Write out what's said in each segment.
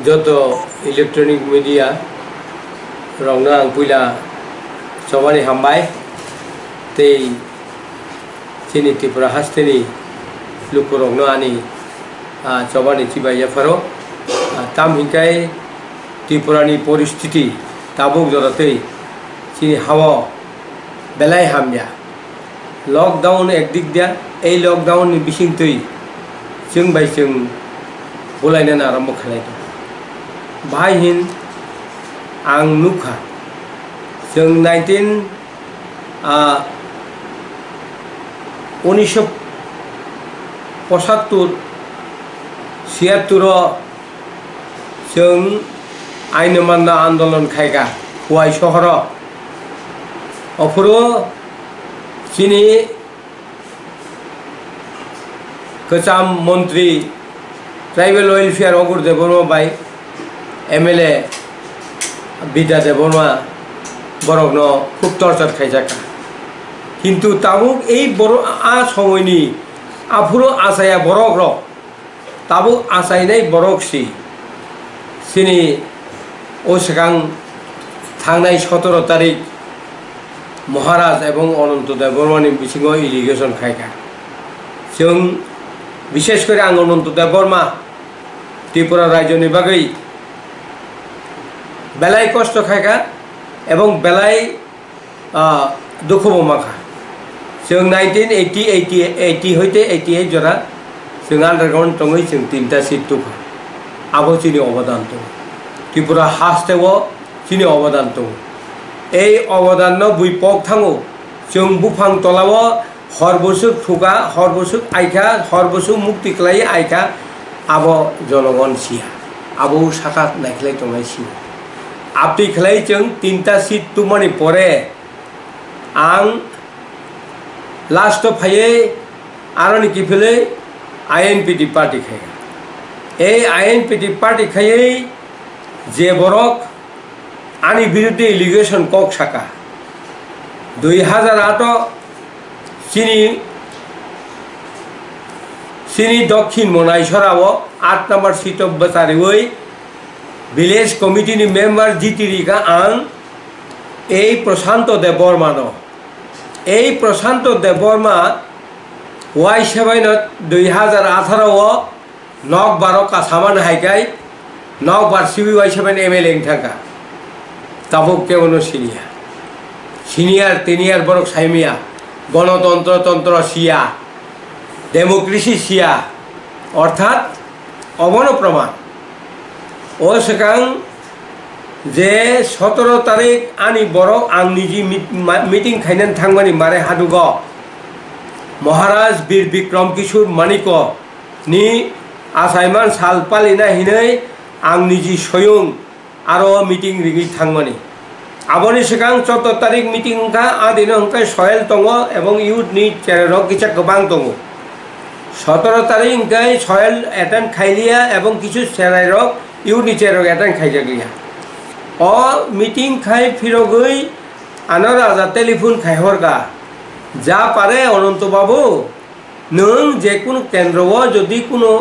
যত electronic media রংনা आं पुला सबानि हामबाय तै चिनि त्रिपुरा हास्तेनि लुकु रंनो आनि सबानि चिबाया फारो ताम हिंकाय त्रिपुरानि परिस्थिति ताबुक जरातै चिनि हावा बेलाय हामया लकडाउन एकदिक दिया ए लकडाउन नि बिसिंतै जों बाय जों बोलायनो आरम्भ खालायदों बाहाय हिन आं नुखा जों 1975 76 जों आइन मानना आंदोलन खायगा हुआई शहर अफुरो चिनी कचाम मंत्री tribal welfare Aghore Debbarma by MLA Bidya Debbarma बरकनो खूब टर्चार खायजाका किन्तु ताबुक ए बर आ समयनि आफुरो आसाया बरक र ताबुक आसायनाय बरकसि सिनि ओसगां थांनाय 17 तारिख महाराज एवं अनंत देवबर्मानि बिथिङाव इलिगेसन खायगा जों विशेष करे आं अनंत देवबर्मा त्रिपुरा राज्यनि बागै बेलाय कष्ट खायगा एवं बेलाय दुखुबो माखा जों 1980 होते 88 जरा जों आन्डारग्राउन्ड दङै जों 3टा सीट दुखा आबो चिनि अबदान दं त्रिपुरा हास्टेव चिनि अबदान दं এই অবদান বুইপক থাঙো जों बुफां तलाव हरबसुक फुगा हरबसुक आइखा हरबसुक मुक्ति खालाय आइखा आब जनगण सिया आबो साखा नायखलाय दंनाय सिया आपति खालाय जों 3टा सीट तुमानि परे आं लास्ट फाये आरनि किफले INPD पार्टी खाया ए INPD पार्टी खायै जे बरक आनी बिरुद्धे इलिगेशन कक साका 2008 चिनी दक्षिण मनाइसराव 8 नम्बर सीट बचारिवै विलेज कमिटी मेम्बर जितिरिका आं ए प्रशांत देवबर्मा ए प्रशांत देवबर्मा वाई 7 2018 नक 12 कासामान हाइकाय नक बार सिबि वाई 7 MLA थाका ताबुक केवनो सिनियर तिनियर बरक साइमिया गणतंत्र तंत्र सिया डेमोक्रेसी सिया अर्थात अवन प्रमाण ओ सेकां जे 17 तारिख आनी बरक आं निजी मीटिंग खायनान थांबानि मारे हादुग महाराज वीर विक्रम किशोर मानिक नि आसायमान साल पालिना हिनै आं निजी स्वयं आरो मीटिंग रिगि थांबानि आबोनि सिगां 14 तारिख मीटिंग का आदिनो हंकाय सयल दङ एवं यूथ नि चेरेर किछा गोबां दङ 17 तारिख हंकाय सयल एटेन्ड खाइलिया एवं किछु चेरेर यूथ नि चेरेर एटेन्ड खाइजागलिया अ मीटिंग खाइ फिरगै आनो राजा टेलिफोन खाइहरगा जा पारे अनंत बाबू नों जेकुनु केन्द्रव जदि कुनु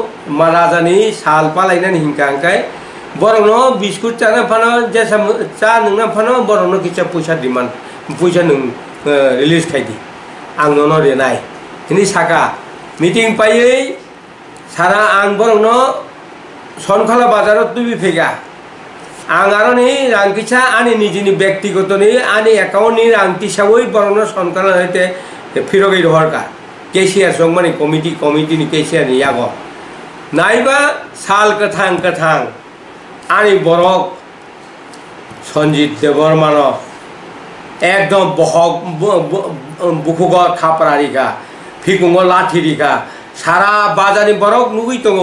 राजानि साल पालायनानै हिंकांकाय बरनो बिस्कुट चाना फानो जैसा चा नोंना फानो बरनो किछा पैसा डिमान्ड पैसा नों रिलीज खाइदि आं ननो रेनाय हिनि साका मीटिंग पायै सारा आं बरनो सनखाला बाजाराव तुबि फेगा आं आरनि रांकिसा आनि निजिनि व्यक्तिगतनि आनि एकाउन्टनि रांकिसावै बरनो सनखाला हयते फिरगै रहरका केसिआर संमानि कमिटिनि केसिआरनि यागो नायबा साल कथां आनी बरक सन्जित देवबर्मान एकदम बहक बुखुग खापरारिका फिकुंग लाठिरिका सारा बाजानी बरक नुगै दङ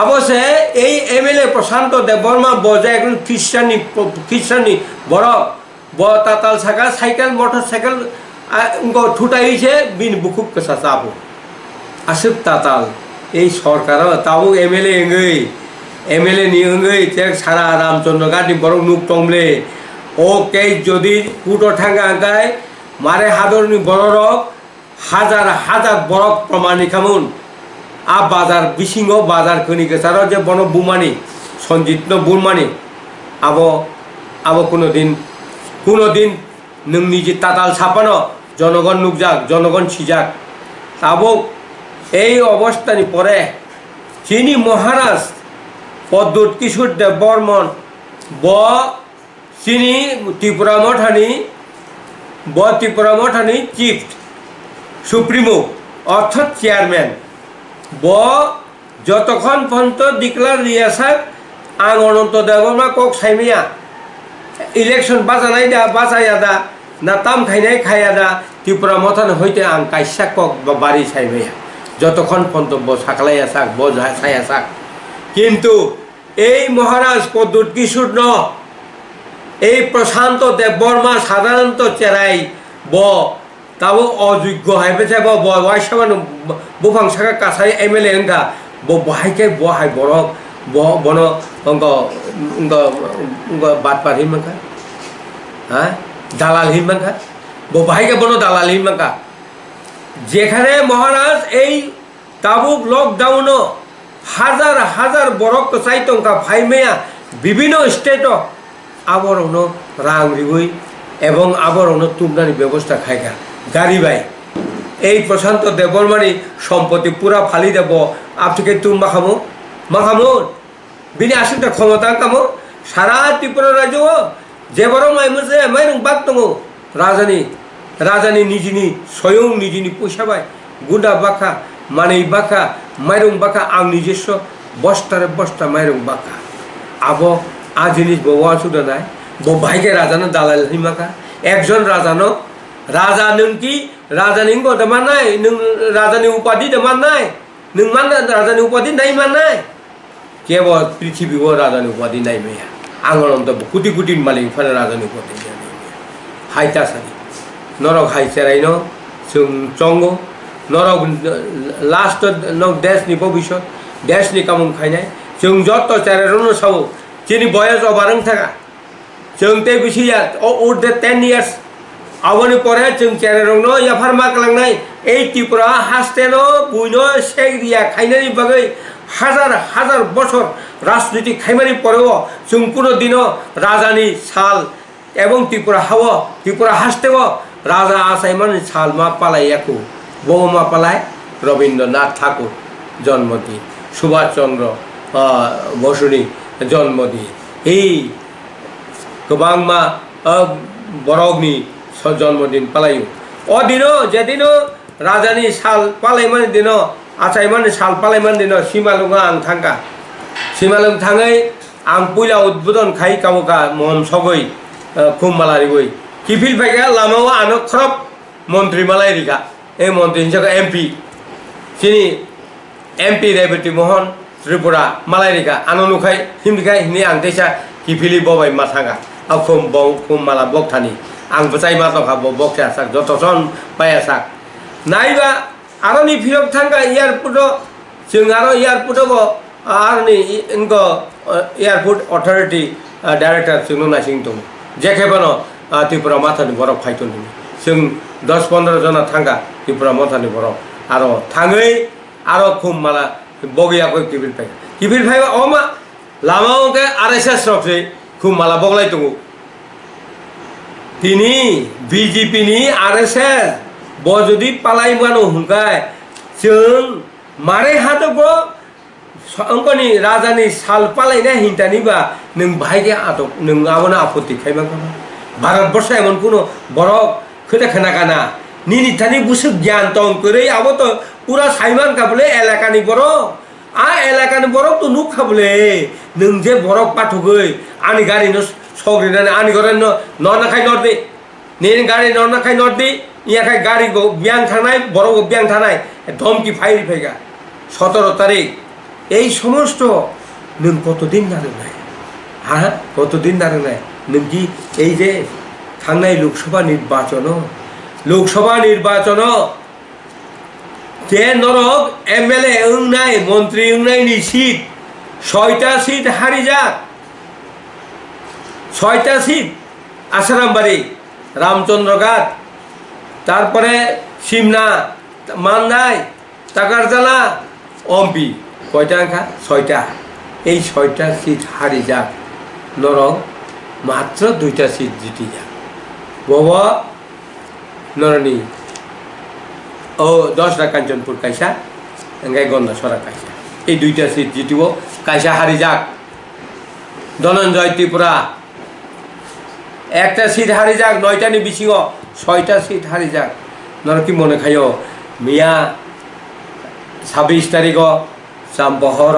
अबसे ए MLA प्रशांत देवबर्मा बजे एकदम ख्रिस्टाननि बरक ब ताताल साका साइकेल मोटरसाइकेल उनको थुटाइছে बिन बुखुब कसा चाबो आसुक ताताल ए सरकार ताबो MLA एंगै MLA नि अंगै तेक सारा रामचंद्र गाटी बरक नुक तंबले ओ के जदि कुटो थांगा गाय मारे हादरनि बरक हजार बरक प्रमाणिकामोन आ बाजार बिसिङाव बाजार खोनि गेसाराव जे बन बुमानि सन्जितनो बुरमानि आबो कुनोदिन नोंनि जे ताताल सापानो जनगण नुकजाक जनगण सिजाक आबो এই অবস্থানি পরে চিনি মহারাজ পদ্মুত কিশোর দেব বর্মন চিনি ত্রিপুরা মঠানি চিফ সুপ্রিমো অর্থাৎ চেয়ারম্যান যতক্ষণ পর্যন্ত ডিক্লার দিয়েছাক আং অনন্ত দেবমা কক সাইমিয়া ইলেকশন বাঁচাইয়া দা না তাম খাইনাই খাইয়া দা ত্রিপুরা মঠান হইতে আং কাইসা কক বা বাড়ি সাইমিয়া যতক্ষণ পর্যন্ত সাকলাইয়া থাক ছাইয়া থাক কিন্তু এই মহারাজ পদ্মুত কিশোর এই প্রশান্ত দেব বর্মা সাধারণত চেরাই তাও অযোগ্য হাইপেছে বয়সামান বুফাং সাকা কাছাই এমএলএ হংকা বহাইকে বহাই বরক বন বাটপার হিমাঙ্কা হ্যাঁ দালাল হিমাঙ্কা বহাইকে বন দালাল হিমাঙ্কা যেখানে মহারাজ এই তাবুক লকডাউন হাজার হাজার বরক চাইতংকা ফাইমেয়া বিভিন্ন স্টেট আবরণ রাং রিবই এবং আবরণ তুমনানি ব্যবস্থা খাইকা গাড়ি বাই এই প্রশান্ত দেববর্মানি সম্পত্তি পুরা ফালি দেব আপনি তুম মাখামো বিনি আসুনটা ক্ষমতা কামো সারা ত্রিপুরা রাজ্য যে বড় মাইমুসে মাইরং বাক দङ রাজানি निजिनि स्वयं निजिनि पयसा बाय गुदा बाखा मानै बाखा माइरं बाखा आं निजेस्व बस्तारे बस्ता माइरं बाखा आबो आ जिनिस बवा सुदानाय बाहायके राजानो दालाल हिमाका एकजन राजानो राजा नोंकि राजानि गदमानाय नों राजानि उपाधि दमानाय नों मान राजानि उपाधि नाय मानाय केवल पृथ्वीव राजानि उपाधि नाय मैया आं अनंत कोटि कोटि मालिक फान राजानि उपाधि हाइता सानि नरक हाई चेराइनो जों चंगो नरक लास्ट नक देशनि भबिष्यत देशनि कामुं खायनाय जों जत चेराइनो सावो जिनि बयस अबारं थाका जों ते बिसिया ओर दे 10 इयर्स आवनि परे जों चेराइनो याफार माकलांनाय এই ত্রিপুরা হাসতেनो बुइनो सेगरिया खायनायनि बागै हाजार हाजार बছর राजनीति खायमानि परेও जों कोनो दिनो राजानि साल এবং ত্রিপুরা हावो ত্রিপুরা हासतेও राजा आसाइमान साल मा पालाइयाखौ बो मा पालाय रवीन्द्रनाथ ठाकुर जन्मदिन सुभाष चंद्र बसुनि जन्मदिन এই गोबां मा बरगनि जन्मदिन पालायो अदिनो जेदिनो राजानि साल पालायमान दिनो आसाइमान साल पालायमान दिनो सिमालुङा आं थांगा सिमालुं थाङै आं पहिला उद्बोधन खाइ कामुका महम सगै खुममालारिबोय किफिल फाइगा लामाव आनो खरब मंत्री मालायरिका ए मंत्री हिसाब एमपी सिनी एमपी रेवती मोहन त्रिपुरा मालायरिका आनो नुखाय हिमदिखाय हिनि आं देसा किफिली बबाय माथांगा आ खुम माला बक्थानि आं बचाय मा दखा बक्सा साक जतसन पाया साक नायबा आरोनि फिरक थांगा एयारपोर्ट जों आरो एयारपोर्ट आरोनि इनको एयारपोर्ट अथॉरिटी डायरेक्टर जों नासिं दं जेखेबानो त्रिपुरा माथानि बरफ फायथन जों 10-15 जना थांगा त्रिपुरा माथानि बरफ आरो थाङै आरो खुम माला बगियाखौ किफिल फाइबा अमा लामावके आरएसएस रफसे खुम माला बगलाय दङ तिनी बीजेपी नि आरएसएस बजदि पालाय मानो हुंकाय जों मारे हादोबो अंकनि राजानि साल पालायना हिंतानिबा नों बाहायगे आदब नों आबोना आपत्ति खायमाखा भारतवर्ष एमन कोनो बरफ खोना खोनागाना निनिथानि बुसु ज्ञान दं करे आबो तो पूरा साइमान काबले एलाकानि बरफ आ एलाकानि बरफ तो नुखाबले नों जे बरफ पाठगै आनि गारि न सग्रिनानै आनि गरे ननाखाय नर्दे नेन गारि ननाखाय नर्दे इयाखाय गारि गो ब्यां थानाय बरफ ब्यां थानाय धमकी फाइल फैगा 17 तारिख এই সমস্ত नों কতদিন নারনাय হ্যাঁ কতদিন নারনাय नोंकि এই যে थांनाय लोकसभा निर्वाचन जे नरक एमएलए ओंनाय मंत्री ओंनायनि सीट 6टा सीट हारिजाक 6टा सीट आसारामबाड़ी रामचंद्रघाट तारपरे सिमना माननाय टाकारजाला एमपी কয়টা আঁকা 6টা এই 6টা সিট হারি যাক নরক মাত্র 2টা সিট জিতি যাক বাবা নরনি ও 10টা কাঞ্চনপুর কাইসা গাই গন্ডা সরা কাইসা এই 2টা সিট জিতিব কাইসা হারি যাক ধনঞ্জয় ত্রিপুরা একটা সিট হারি যাক 9টা নি বিছিং 6টা সিট হারি যাক নর কি মনে খাইও মিয়া 26 তারিখ চাম্পাহর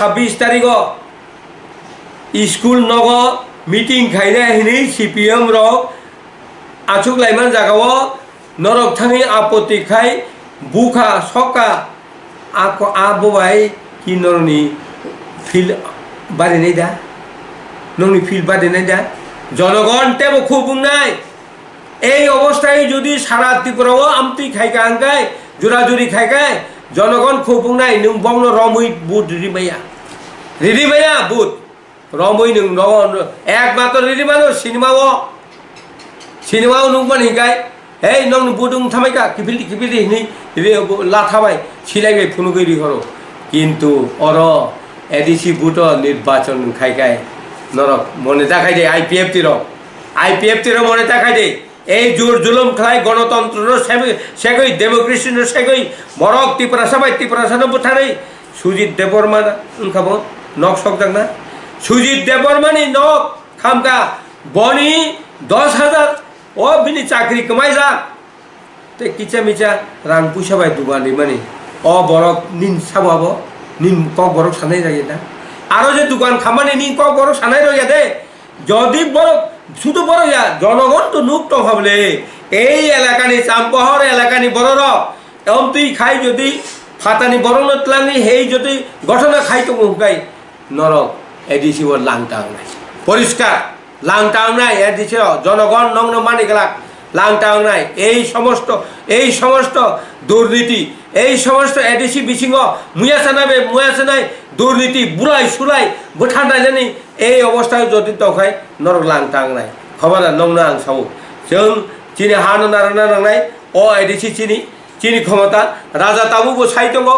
26 তারিখ স্কুল নগ মিটিং খাইনে হিনি CPM রক আচুক লাইমান জাগাও নরক থাঙি আপত্তি খাই বুখা সকা আক আববাই কি নরনি ফিল বাড়ি নেই দা ননি ফিল বাড়ি নেই দা জনগণ তেমন খুব নাই এই অবস্থায় যদি সারা ত্রিপুরাও আমতি খাইকা আঙ্কায় জোরাজুরি খাইকায় জনগণ খুব নাই নং বংন রমই বুট রিডিমাইয়া বুট রমই নং নগ একমাত্র রিডিমানো সিনেমাও নুকমান হিকায় এই নং বুটুং থামাইকা কিপিলি হিনি লাথাবাই সিলাইবাই ফুনুগৈরি হর কিন্তু অর এডিসি বুট নির্বাচন খাইকায় নরক মনে দেখাই দে আইপিএফ টির মনে দেখাই দে এই জোর জুলুম খাই গণতন্ত্র সেগই ডেমোক্রেসি সেগই বরক ত্রিপুরা সবাই ত্রিপুরা বুথারে সুজিত দেববর্মা খাব নক সকদাং না সুজিত দেববর্মানি নক খামকা বনি 10,000 ও বিনি চাকরি কমাই যা তে কিচা মিচা রাং পুইসাবাই দুবানি মানে অ বরক নিন সাবাব নিন কক বরক সানাই যায় না আরো যে দোকান খামানি নিন কক বরক সানাই রইয়া দে যদি বরক শুধু বড় ইয়া জনগণ তো নুক্ত ভাবলে এই এলাকানি চাম্পহর এলাকানি বড়র এবং তুই খাই যদি ফাতানি বড় নতলানি সেই যদি ঘটনা খাই তো মুখাই নরক এডিসি ওর লাংটাং নাই পরিষ্কার লাংটাং নাই এডিসি জনগণ নগ্ন মানি গেলাক লাংটাং নাই এই সমস্ত দুর্নীতি এই সমস্ত এডিসি বিশিং মুয়াছে নাই দুর্নীতি বুড়াই সুলাই বোঠান্ডা জানি এই অবস্থায় যদি তখাই নরক লাংটাং নাই খবর নংনা আং সাউ जों চিনি হানো নারানা নাংনাই ও এডিসি চিনি ক্ষমতা রাজা তাবুবো সাইতঙ্গ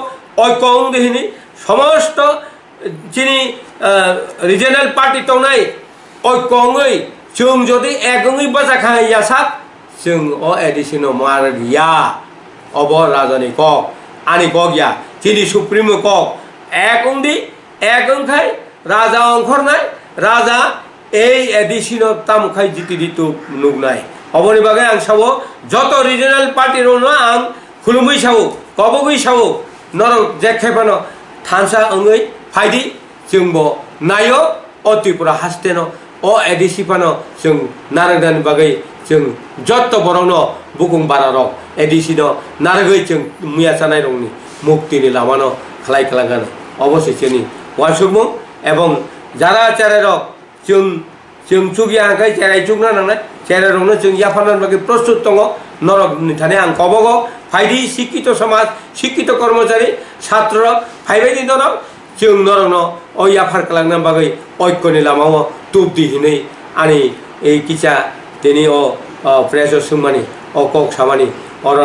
ঐক্যং দেহিনি সমস্ত চিনি রিজনাল পার্টি তংনাই ঐক্যङै जों যদি একङै বাজা খাইয়া সাক जों ও এডিসিনো মার গিয়া অব রাজনী কক আনি কগিয়া চিনি সুপ্রিমো কক একং খাই রাজা অংখর নাই রাজা এই এডিসিনো তামখাই জিতি দিত নুক নাই অবনি বাগে আং সাবো যত রিজনাল পার্টির আং খুলুমই সাবো কবগই সাবো নরক जेखेबानो थानसा ओङै फाइदि जोंबो नायो अ त्रिपुरा हास्तेनो अ एडिसि पानो जों नारगदान बागै जों जत्त बरंनो बुकुं बारारक एडिसिनो नारगै जों मुया जानाय रंनि मुक्तिनि लामानो खालाय खालांगानो अबश्य जोंनि वासुमु एवं जारा चारेरक जों चुगिया आंखाय चेराय चुगना नांनाय चेराय रंनो जों याफानान बागै प्रस्तुत दङ नरक निथाने आं कबगो फाइदि शिक्षित समाज शिक्षित कर्मचारी छात्र फाइबायदि नरक जों नरकनो अ याफार खालांना बागै ऐक्यनि लामाव तुबदि हिनै आनि ए किचा दिनै अ प्रेस सुमानि अ कक सामानि अर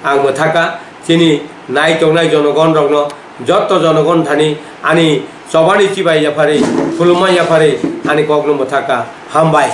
आं मोथाका चिनि नायतंनाय जनगण रंनो जत्त जनगण थानि आनि सबानि चिबाय याफारे खुलुमा याफारे आनि ककनो मोथाका हामबाय।